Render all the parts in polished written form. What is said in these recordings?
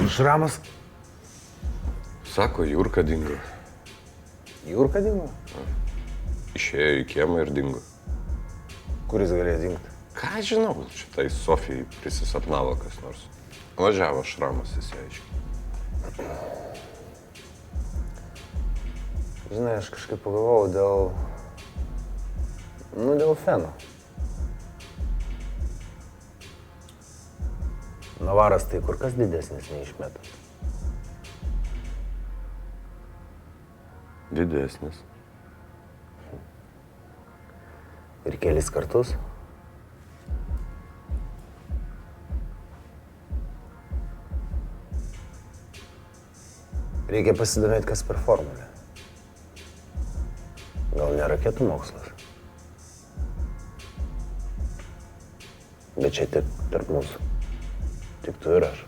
Šramas. Sako, Jurka dingo. Jurka dingo? Išėjo į kiemą ir dingo. Kuris galėjo dingti? Ką žinau, šitai Sofijai prisisapnavo kas nors. Važiavo Šramas įsiaiškinti. Žinai, aš kažkaip pagalvojau dėl Feno. Navaras tai kur kas didesnis nei Išmetas. Didesnis. Ir kelis kartus. Reikia pasidomėti, kas per formulę. Gal ne raketų mokslas? Bet čia tik tarp mūsų. Tik tu ir aš.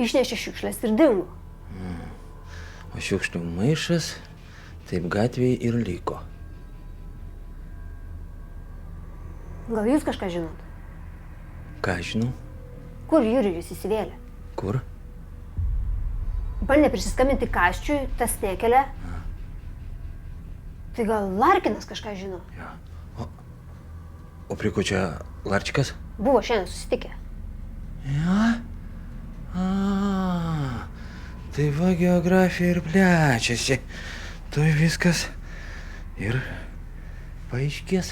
Išnešė šiukšlės ir dingo. O šiukšlių maišas taip gatvėje ir liko. Gal jūs kažką žinot? Ką žinau? Kur Jurijus įsivėlė? Kur? Bandė prisiskambinti Kasčiui, tas nekelia. Tai gal Larkinas kažką žino? Ja. O prie ko čia Larčikas? Buvo šiandien susitikę. Ja? Tai va geografija ir plečiasi. Tuoj viskas ir paaiškės.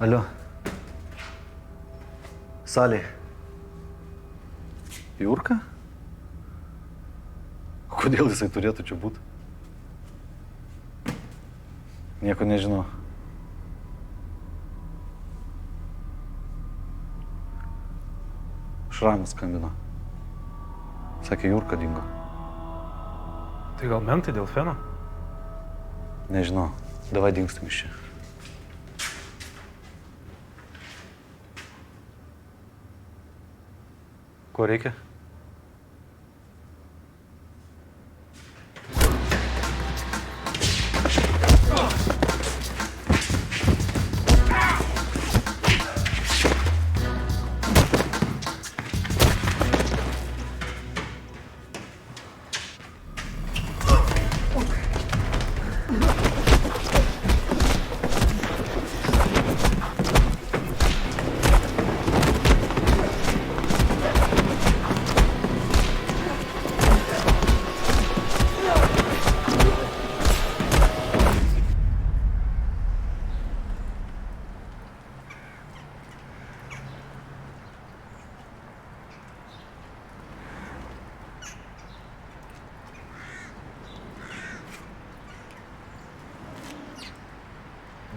Alio. Salė. Jurka? Kodėl jisai turėtų čia būti? Nieko nežinau. Šramas skambino. Sakė, Jurka dingo. Tai gal mentai dėl Feno? Nežinau. Davai dingstam iš čia. Ko reikia?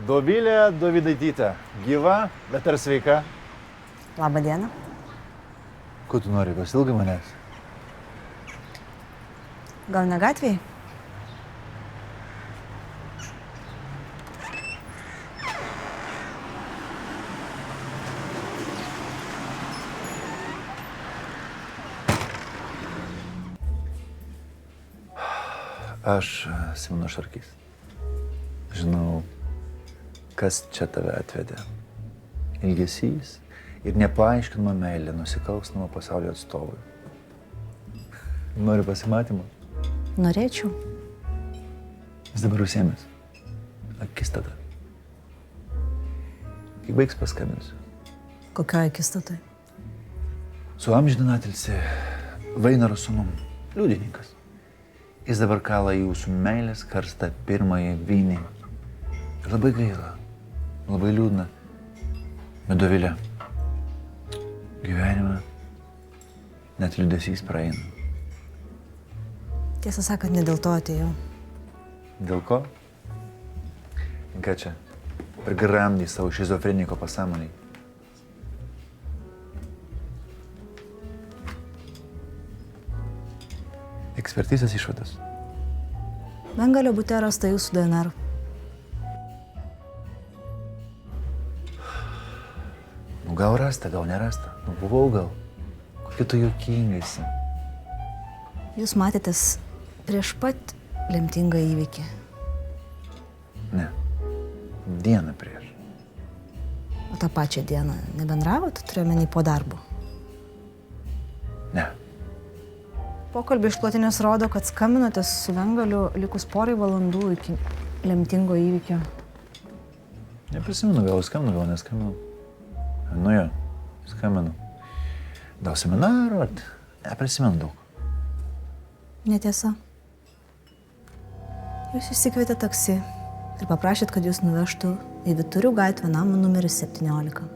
Dovilė Dovydaitytė. Gyva, bet ar sveika? Labą dieną. Ko tu nori, pasilgai manęs? Gal ne gatvėje? Aš Simonas Šarkys. Žinau, kas čia tave atvedė. Ilgesys ir nepaaiškinama meilė nusikalstamo pasaulio atstovui. Nori pasimatymą? Norėčiau. Jis dabar užsiėmęs. Akistata. Kai baigs paskambinsiu. Kokioje akistatai? Su amžinatilsi Vainaro sūnum, liudininkas. Jis dabar kala jūsų meilės karstą pirmąjį vynį. Ir labai gaila, labai liūdna. Bet Dovilė, gyvenime net liūdesys praeina. Tiesą sakant, ne dėl to atėjau. Dėl ko? Ką čia? Prigramdį savo šizofreniko pasąmonį. Ekspertizės išvadas. Bengalio bute rasta jūsų DNR. Nu gal rasta, gal nerasta. Nu buvau gal. Kokia tu juokingaisi. Jūs matėtės prieš pat lemtingą įvykį. Ne. Dieną prieš. O tą pačią dieną nebendravot, turiu menį po darbo. Ne. Pokalbio išklotinės rodo, kad skambinotės su Vengaliu likus porai valandų iki lemtingo įvykio. Neprisimenu, gal skambinu, gal neskambinu. Nu jo, skambinu. Dėl seminaro, neprisimenu daug. Netiesa. Jūs išsikvietė taksi ir paprašėt, kad jūs nuvežtų į Vyturių gatvę namą numeris 17.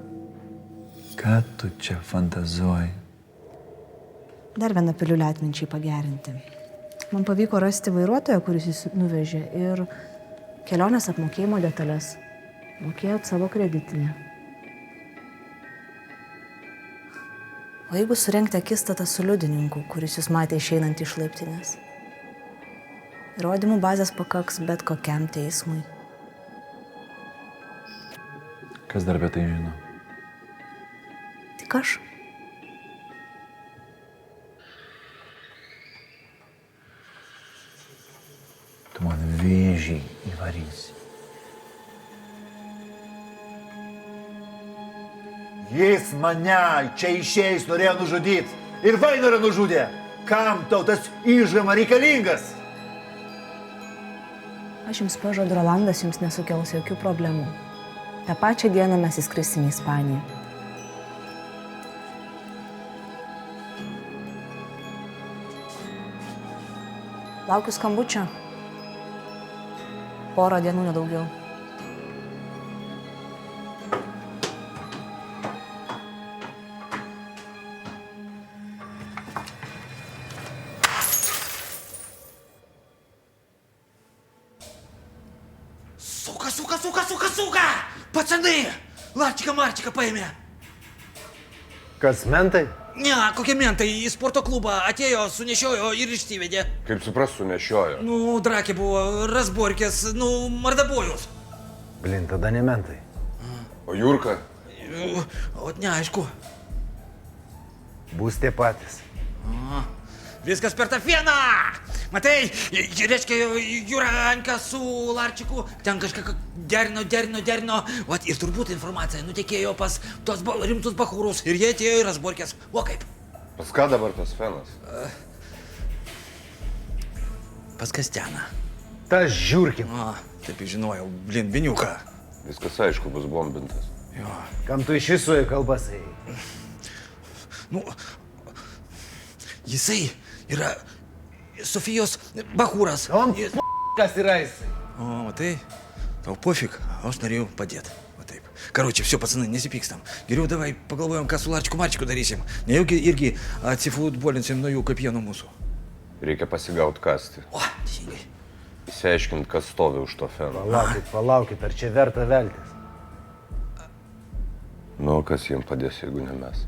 Ką tu čia fantazuoji? Dar vieną piliulę atminčiai pagerinti. Man pavyko rasti vairuotoją, kuris jis nuvežė, ir kelionės apmokėjimo detalės. Mokėjot savo kreditinę. O jeigu surengti akistatą su liudininku, kuris jūs matė išeinant iš laiptinės? Įrodymų bazės pakaks bet kokiam teismui. Kas dar apie tai žino? Tik aš. Tu man vėžį įvarysi. Jis mane čia išėjus norėjo nužudyti. Ir Vainarą nužudė. Kam tau tas įžama reikalingas? Aš jums pažadu, Rolandas jums nesukels jokių problemų. Ta pačią dieną mes įskrisime į Ispaniją. Laukiu skambučio. Porą dienų nedaugiau. Сука! Пацаны! Larčiką paėmė. Kas mentai? Ne, kokie mentai į sporto klubą atėjo, sunešiojo ir išsivedė. Kaip supras, sunešiojo. Nu, drakė buvo, rasborkės, mardabojus. Blin, tada ne mentai. O Jurka? O neaišku. Bus tie patys. Viskas per tą fieną! Matai, reiškia, Juranka su Larčiku ten kažką derino. Vat ir turbūt informacija nutekėjo pas tos rimtus bachūrus ir jie atėjo į rasborkės. O kaip? Pas ką dabar tas fenas? Pas Kastianą. Tas žiūrkim. Taip žinojau, blin, Viniuką. Viskas aišku, bus bombintas. Jo. Kam tu iš viso į kalbas ėjai? Nu, jisai yra Sofijos bachūras. On kas yra jisai? O, matai, tau pofik, aš norėjau padėti. Va taip. Karoči, все, пацаны, nesipykstam. Geriau davai pagalvojam, ką su Larčiku darysim. Nejaugi irgi atsifutbolinsim nuo jų kaip jie nuo mūsų. Reikia pasigauti kasti. O, teisingai. Įsiaiškinti, kas stovi už to feno. Palaukit, ar čia verta veltis? Nu, kas jiems padės, jeigu ne mes?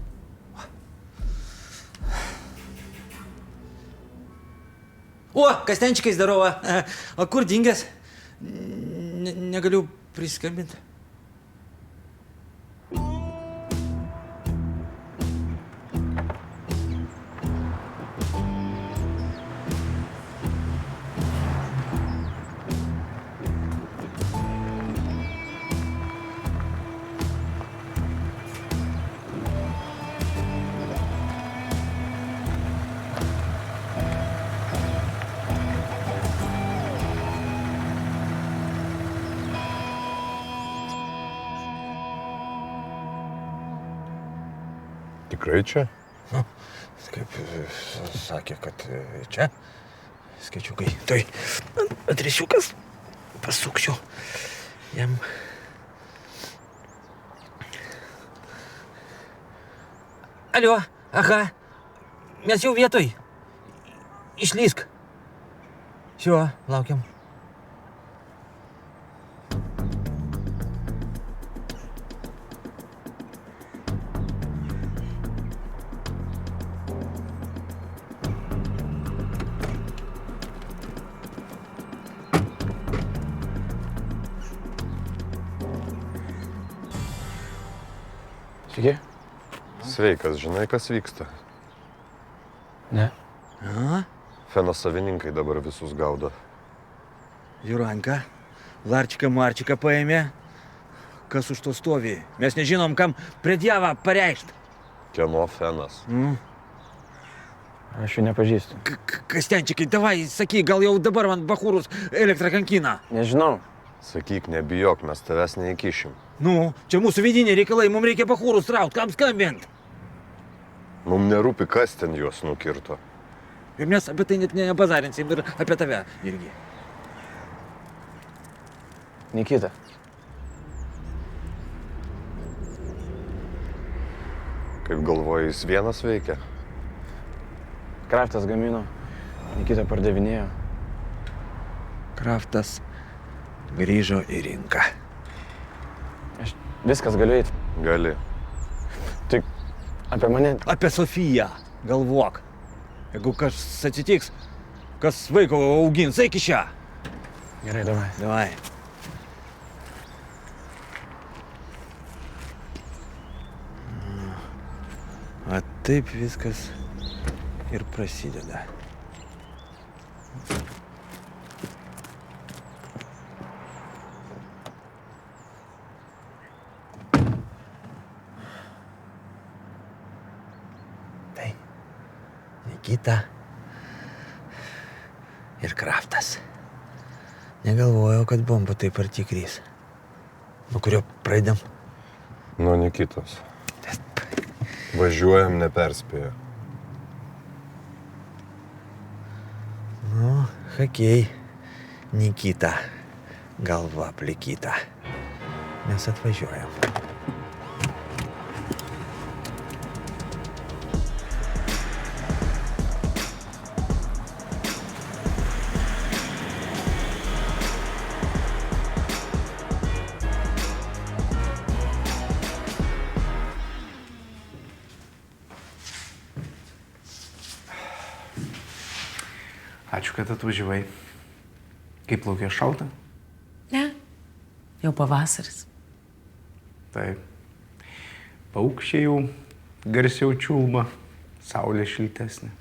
O, Kastenčikai, zdarova. O kur dingęs? Negaliu priskambinti. Tikrai čia? Nu, kaip sakė, kad čia skaičiukai. Tai atrisiukas pasuksiu jam. Alio, aha, mes jau vietoj. Išlysk. Šiuo, laukiam. Sveiki? Sveikas, žinai, kas vyksta? Ne. Fenos savininkai dabar visus gaudo. Juranka, Larčiką Marčiką paėmė. Kas už to stovi? Mes nežinom, kam predjavą pareikšt. Kieno Fenas? Aš jų nepažįstu. Kastenčikai, davai, sakyk, gal jau dabar man bachūrus elektrą kankina. Nežinau. Sakyk, nebijok, mes tavęs neįkišim. Nu, čia mūsų vidiniai reikalai, mums reikia bachūrus traut, kam skambint? Mums nerūpi, kas ten juos nukirto. Ir mes apie tai net nebazarinsim ir apie tave irgi. Nikita. Kaip galvoji, jis vienas veikia? Kraftas gamino, Nikita pardavinėjo. Kraftas grįžo į rinką. Aš viskas galiu eiti. Gali. Tik apie mane. Apie Sofiją galvok. Jeigu kas atsitiks, kas vaiko augins, eik iš čia. Gerai, davai. Davai. A taip viskas ir prasideda. Tai Nikita ir Kraftas. Negalvojau, kad bomba taip arti krys. Nuo kurio praeidėm? Nuo Nikitos. Važiuojam neperspėję. Nu, hakei, Nikita, galva plikyta. Mes atvažiuojam. Ačiū, kad atvažiavai. Kaip plaukė šalta? Ne, jau pavasaris. Taip. Paukščiai jau garsiau čiulba, saulė šiltesnė.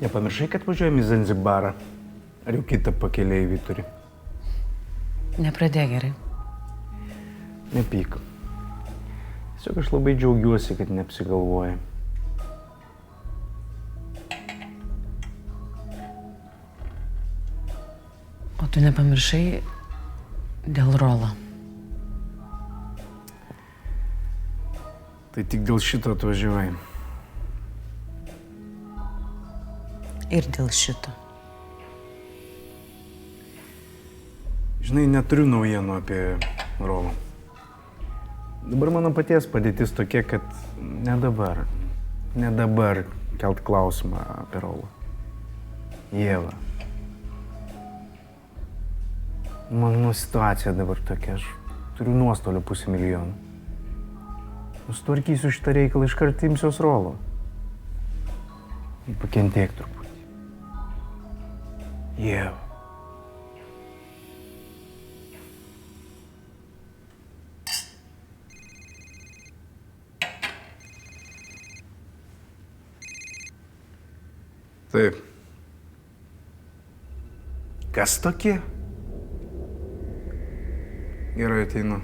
Nepamiršai, kad važiuojam į Zanzibarą? Ar jau kitą pakeleivį turi? Nepradėk gerai. Nepyk. Tiesiog aš labai džiaugiuosi, kad neapsigalvoji. O tu nepamiršai dėl Rolo. Tai tik dėl šito atvažiavai. Ir dėl šito. Žinai, neturiu naujienų apie Rolą. Dabar mano paties padėtis tokia, kad ne dabar kelt klausimą apie Rolą. Ieva. Mano situacija dabar tokia, aš turiu nuostolių 500 000. Sutvarkysiu šitą reikalą, iškart imsiuos Rolo. Pakentėk truputį. Ieva. Taip, Kas tokie? Gerai, ateinu.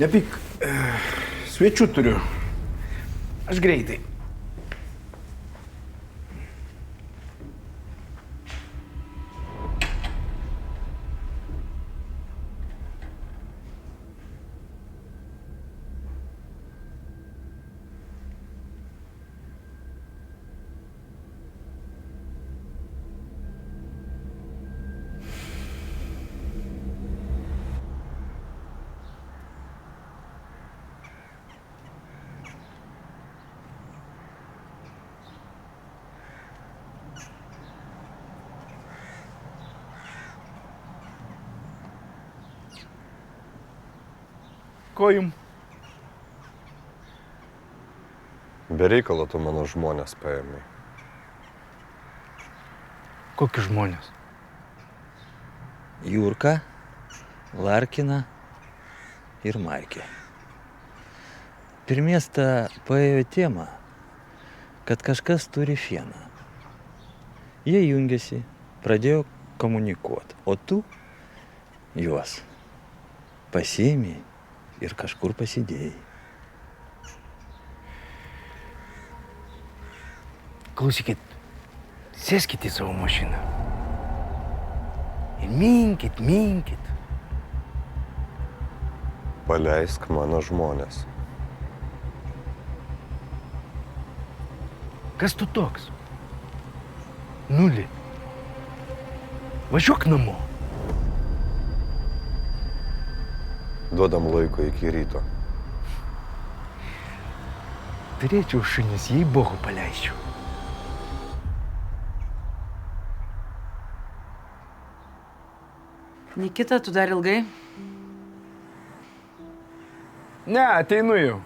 Nepyk, svečių turiu. Aš greitai. Ko jum? Be reikalo tu mano žmonės paėmai. Kokie žmonės? Jurka, Larkina ir Markė. Pirmiesta paėjo tema, kad kažkas turi fieną. Jie jungiasi, pradėjo komunikuoti, o tu juos pasiėmė ir kažkur pasidėjai. Klausykit, sėskit į savo mašiną. Ir minkit. Paleisk mano žmonės. Kas tu toks? Nulį. Važiuok namo. Duodam laiko iki ryto. Turėčiau šunis, jei Bogu paleisčiau. Nikita, tu dar ilgai? Ne, ateinu jau.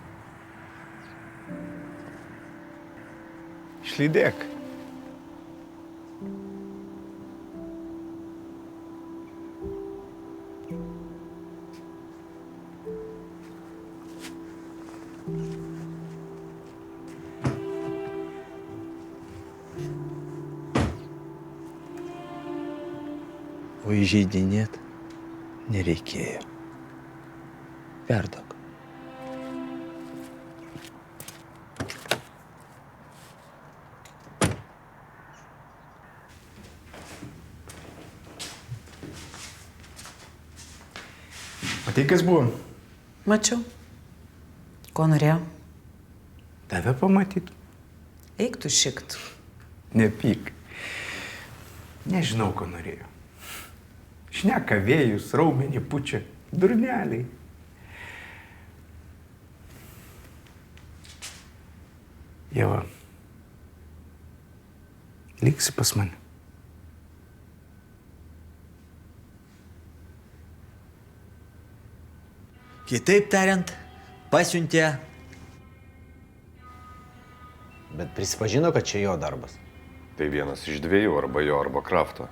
Išlydėk. O įžeidinėt nereikėjo. Perduok. Matai, kas buvo? Mačiau. Ko norėjau? Tave pamatyt. Eik tu šikt. Nepyk. Nežinau, ko norėjau. Šneka vėjus, raumenį pučia, durneliai. Ieva, liksi pas mane. Kitaip tariant, pasiuntė. Bet prisipažino, kad čia jo darbas. Tai vienas iš dviejų, arba jo, arba Krafto.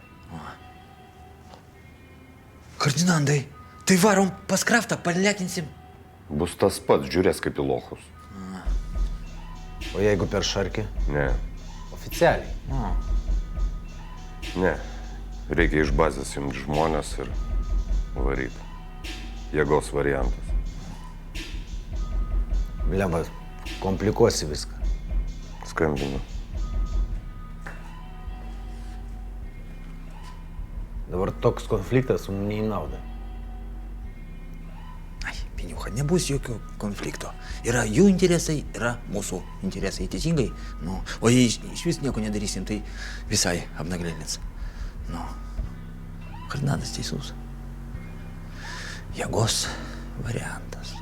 Kardinandai, tai varom pas Kraftą, palėkinsim. Bus tas pats, žiūrės kaip į lochus. O jeigu per šarkį? Ne, Oficialiai. ne. Reikia iš bazės imti žmonės ir varyti. Jėgos variantas. Blemba, komplikuosi viską. Skambinu. Dabar toks konfliktas mums ne į naudą. Ai, piniuha, nebus jokių konflikto. Yra jų interesai, yra mūsų interesai. Teisingai? Nu, o jei iš vis nieko nedarysim, tai visai apnaglėlins. Nu, Kardinalas teisus. Jėgos variantas.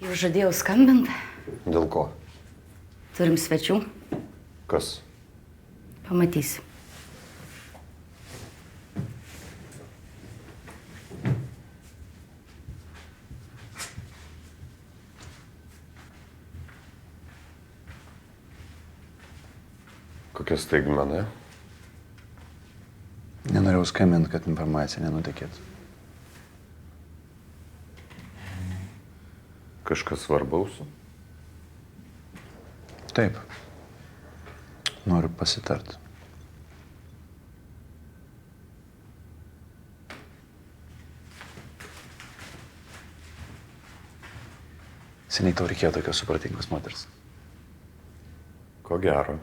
Jau žadėjau skambinti. Dėl ko? Turim svečių. Kas? Pamatysi. Kokia staigmena? Nenorėjau skambinti, kad informacija nenutekėtų. Kažkas svarbaus? Taip. Noriu pasitarti. Seniai tau reikėjo tokios supratingos moters. Ko gero.